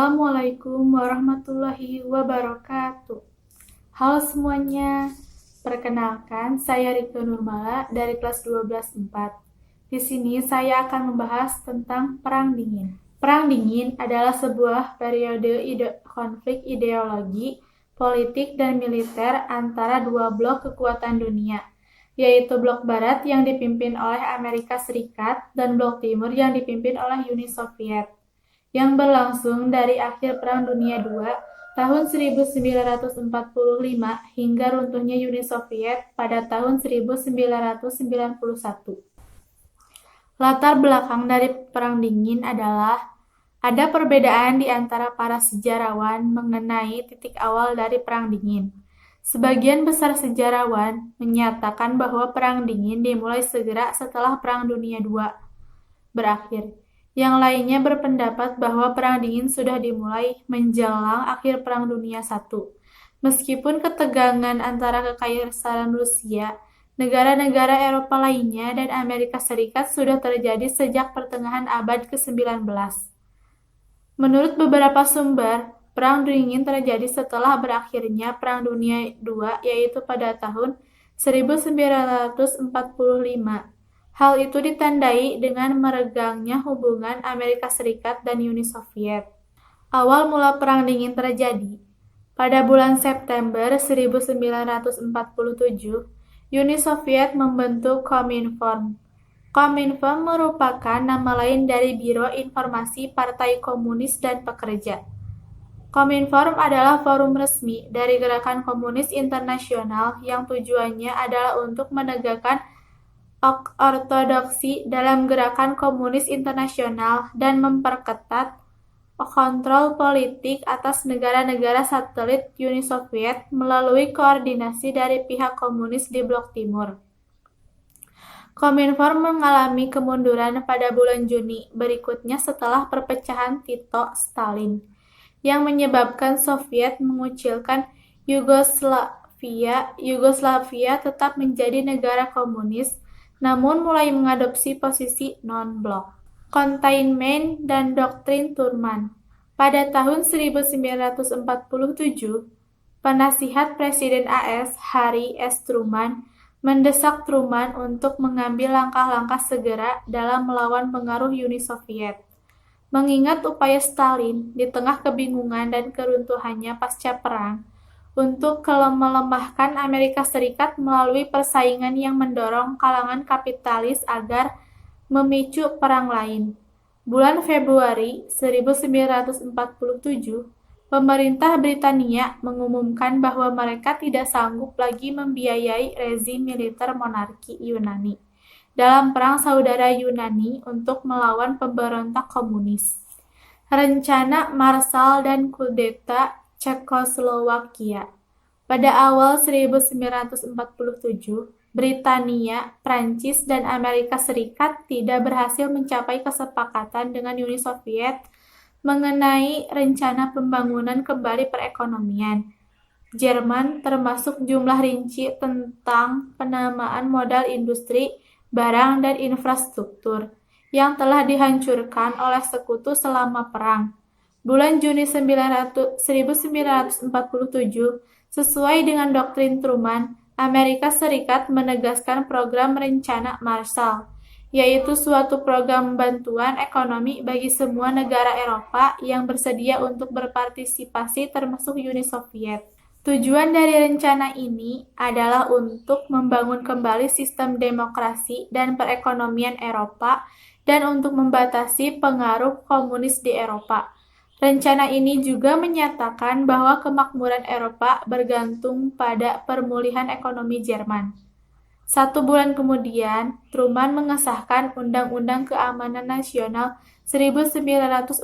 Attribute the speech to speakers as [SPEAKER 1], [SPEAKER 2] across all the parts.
[SPEAKER 1] Assalamualaikum warahmatullahi wabarakatuh. Halo semuanya, perkenalkan saya Rika Nurmala dari kelas 12/4. Di sini saya akan membahas tentang Perang Dingin. Perang Dingin adalah sebuah periode konflik ideologi, politik, dan militer antara dua blok kekuatan dunia, yaitu blok Barat yang dipimpin oleh Amerika Serikat dan blok Timur yang dipimpin oleh Uni Soviet, yang berlangsung dari akhir Perang Dunia II tahun 1945 hingga runtuhnya Uni Soviet pada tahun 1991. Latar belakang dari Perang Dingin adalah ada perbedaan di antara para sejarawan mengenai titik awal dari Perang Dingin. Sebagian besar sejarawan menyatakan bahwa Perang Dingin dimulai segera setelah Perang Dunia II berakhir. Yang lainnya berpendapat bahwa Perang Dingin sudah dimulai menjelang akhir Perang Dunia I. Meskipun ketegangan antara Kekaisaran Rusia, negara-negara Eropa lainnya, dan Amerika Serikat sudah terjadi sejak pertengahan abad ke-19. Menurut beberapa sumber, Perang Dingin terjadi setelah berakhirnya Perang Dunia II, yaitu pada tahun 1945. Hal itu ditandai dengan meregangnya hubungan Amerika Serikat dan Uni Soviet. Awal mula Perang Dingin terjadi pada bulan September 1947, Uni Soviet membentuk Kominform. Kominform merupakan nama lain dari Biro Informasi Partai Komunis dan Pekerja. Kominform adalah forum resmi dari Gerakan Komunis Internasional yang tujuannya adalah untuk menegakkan ortodoksi dalam gerakan komunis internasional dan memperketat kontrol politik atas negara-negara satelit Uni Soviet melalui koordinasi dari pihak komunis di Blok Timur. Kominform mengalami kemunduran pada bulan Juni berikutnya setelah perpecahan Tito-Stalin, yang menyebabkan Soviet mengucilkan Yugoslavia. Yugoslavia tetap menjadi negara komunis, namun mulai mengadopsi posisi non-blok. Containment dan Doktrin Truman. Pada tahun 1947, penasihat Presiden AS, Harry S. Truman, mendesak Truman untuk mengambil langkah-langkah segera dalam melawan pengaruh Uni Soviet. Mengingat upaya Stalin di tengah kebingungan dan keruntuhannya pasca perang, untuk melemahkan Amerika Serikat melalui persaingan yang mendorong kalangan kapitalis agar memicu perang lain. Bulan Februari 1947, pemerintah Britania mengumumkan bahwa mereka tidak sanggup lagi membiayai rezim militer monarki Yunani dalam Perang Saudara Yunani untuk melawan pemberontak komunis. Rencana Marshall dan kudeta Cekoslowakia. Pada awal 1947, Britania, Prancis, dan Amerika Serikat tidak berhasil mencapai kesepakatan dengan Uni Soviet mengenai rencana pembangunan kembali perekonomian Jerman, termasuk jumlah rinci tentang penamaan modal industri, barang, dan infrastruktur yang telah dihancurkan oleh sekutu selama perang. Bulan Juni 1947, sesuai dengan doktrin Truman, Amerika Serikat menegaskan program Rencana Marshall, yaitu suatu program bantuan ekonomi bagi semua negara Eropa yang bersedia untuk berpartisipasi termasuk Uni Soviet. Tujuan dari rencana ini adalah untuk membangun kembali sistem demokrasi dan perekonomian Eropa dan untuk membatasi pengaruh komunis di Eropa. Rencana ini juga menyatakan bahwa kemakmuran Eropa bergantung pada pemulihan ekonomi Jerman. 1 bulan kemudian, Truman mengesahkan Undang-Undang Keamanan Nasional 1947,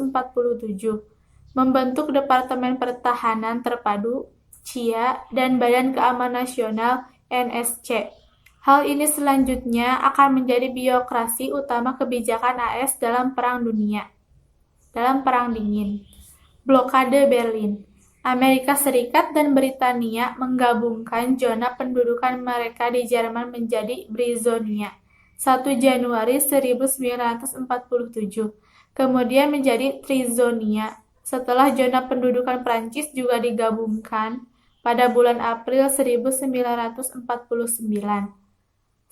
[SPEAKER 1] membentuk Departemen Pertahanan Terpadu, CIA, dan Badan Keamanan Nasional, NSC. Hal ini selanjutnya akan menjadi biokrasi utama kebijakan AS dalam Perang Dingin. Blokade Berlin. Amerika Serikat dan Britania menggabungkan zona pendudukan mereka di Jerman menjadi Brizonia 1 Januari 1947, kemudian menjadi Trizonia setelah zona pendudukan Prancis juga digabungkan pada bulan April 1949.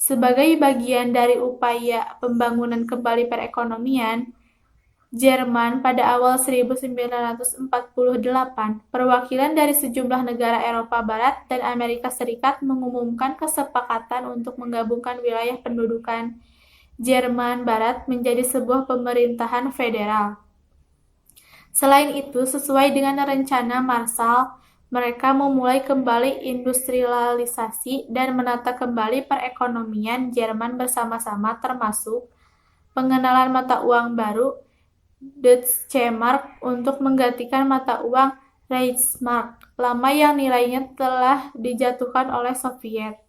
[SPEAKER 1] Sebagai bagian dari upaya pembangunan kembali perekonomian Jerman pada awal 1948, perwakilan dari sejumlah negara Eropa Barat dan Amerika Serikat mengumumkan kesepakatan untuk menggabungkan wilayah pendudukan Jerman Barat menjadi sebuah pemerintahan federal. Selain itu, sesuai dengan rencana Marshall, mereka memulai kembali industrialisasi dan menata kembali perekonomian Jerman bersama-sama, termasuk pengenalan mata uang baru, Deutsche Mark, untuk menggantikan mata uang Reichsmark lama yang nilainya telah dijatuhkan oleh Soviet.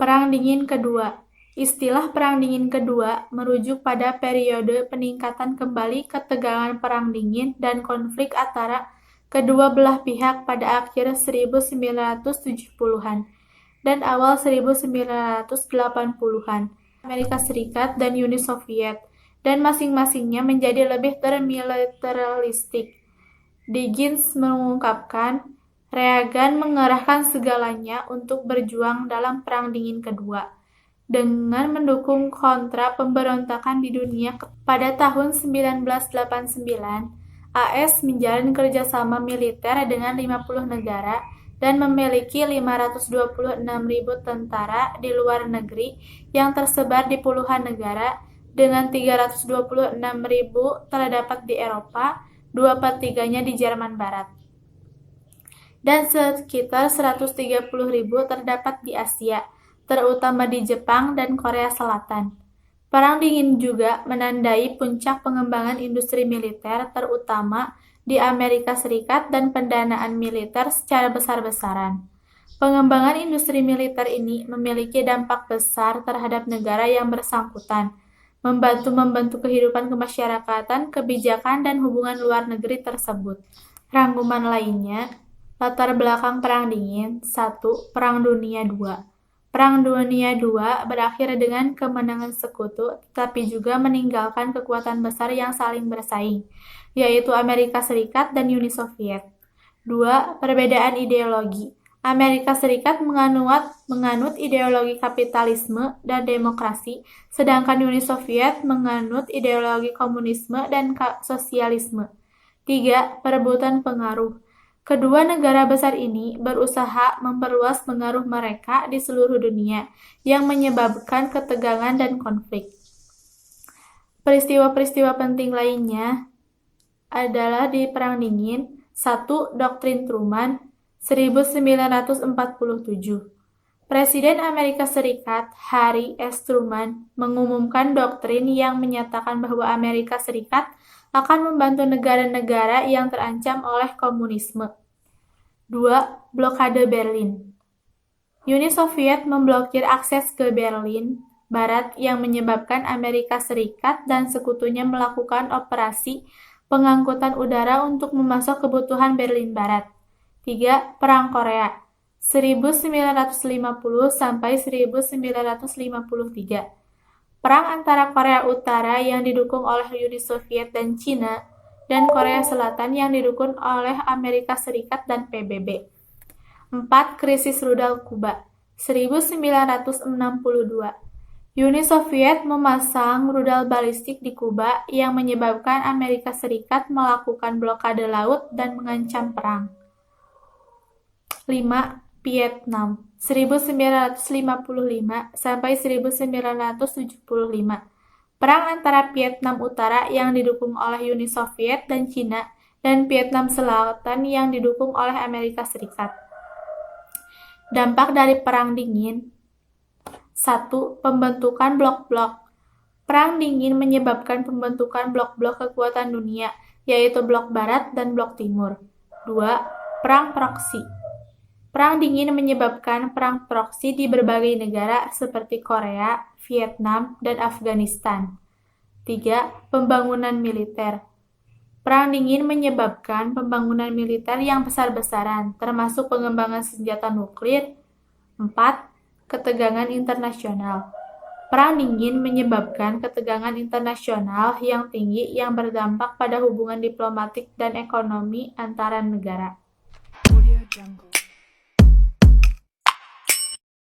[SPEAKER 1] Perang Dingin Kedua. Istilah Perang Dingin Kedua merujuk pada periode peningkatan kembali ketegangan Perang Dingin dan konflik antara kedua belah pihak pada akhir 1970-an dan awal 1980-an, Amerika Serikat dan Uni Soviet, dan masing-masingnya menjadi lebih termilitaristik. Diggins mengungkapkan, Reagan mengerahkan segalanya untuk berjuang dalam Perang Dingin Kedua, dengan mendukung kontra pemberontakan di dunia. Pada tahun 1989, AS menjalin kerjasama militer dengan 50 negara dan memiliki 526.000 tentara di luar negeri yang tersebar di puluhan negara, dengan 326.000 terdapat di Eropa, 2/3-nya di Jerman Barat, dan sekitar 130.000 terdapat di Asia, terutama di Jepang dan Korea Selatan. Perang Dingin juga menandai puncak pengembangan industri militer, terutama di Amerika Serikat, dan pendanaan militer secara besar-besaran. Pengembangan industri militer ini memiliki dampak besar terhadap negara yang bersangkutan, membantu kehidupan kemasyarakatan, kebijakan, dan hubungan luar negeri tersebut. Rangkuman lainnya, latar belakang Perang Dingin. 1. Perang Dunia II. Perang Dunia II berakhir dengan kemenangan sekutu, tetapi juga meninggalkan kekuatan besar yang saling bersaing, yaitu Amerika Serikat dan Uni Soviet. 2. Perbedaan ideologi. Amerika Serikat menganut ideologi kapitalisme dan demokrasi, sedangkan Uni Soviet menganut ideologi komunisme dan sosialisme. 3. Perebutan pengaruh. Kedua negara besar ini berusaha memperluas pengaruh mereka di seluruh dunia, yang menyebabkan ketegangan dan konflik. Peristiwa-peristiwa penting lainnya adalah di Perang Dingin. 1. Doktrin Truman, 1947. Presiden Amerika Serikat Harry S. Truman mengumumkan doktrin yang menyatakan bahwa Amerika Serikat akan membantu negara-negara yang terancam oleh komunisme. 2. Blokade Berlin. Uni Soviet memblokir akses ke Berlin Barat yang menyebabkan Amerika Serikat dan sekutunya melakukan operasi pengangkutan udara untuk memasok kebutuhan Berlin Barat. 3. Perang Korea 1950 sampai 1953. Perang antara Korea Utara yang didukung oleh Uni Soviet dan Cina, dan Korea Selatan yang didukung oleh Amerika Serikat dan PBB. 4. Krisis rudal Kuba 1962. Uni Soviet memasang rudal balistik di Kuba yang menyebabkan Amerika Serikat melakukan blokade laut dan mengancam perang. 5. Vietnam 1955 sampai 1975. Perang antara Vietnam Utara yang didukung oleh Uni Soviet dan Cina, dan Vietnam Selatan yang didukung oleh Amerika Serikat. Dampak dari Perang Dingin. 1. Pembentukan blok-blok. Perang Dingin menyebabkan pembentukan blok-blok kekuatan dunia, yaitu blok Barat dan blok Timur. 2. Perang proksi. Perang Dingin menyebabkan perang proksi di berbagai negara seperti Korea, Vietnam, dan Afghanistan. 3. Pembangunan militer. Perang Dingin menyebabkan pembangunan militer yang besar-besaran, termasuk pengembangan senjata nuklir. 4. Ketegangan internasional. Perang dingin menyebabkan ketegangan internasional yang tinggi yang berdampak pada hubungan diplomatik dan ekonomi antara negara.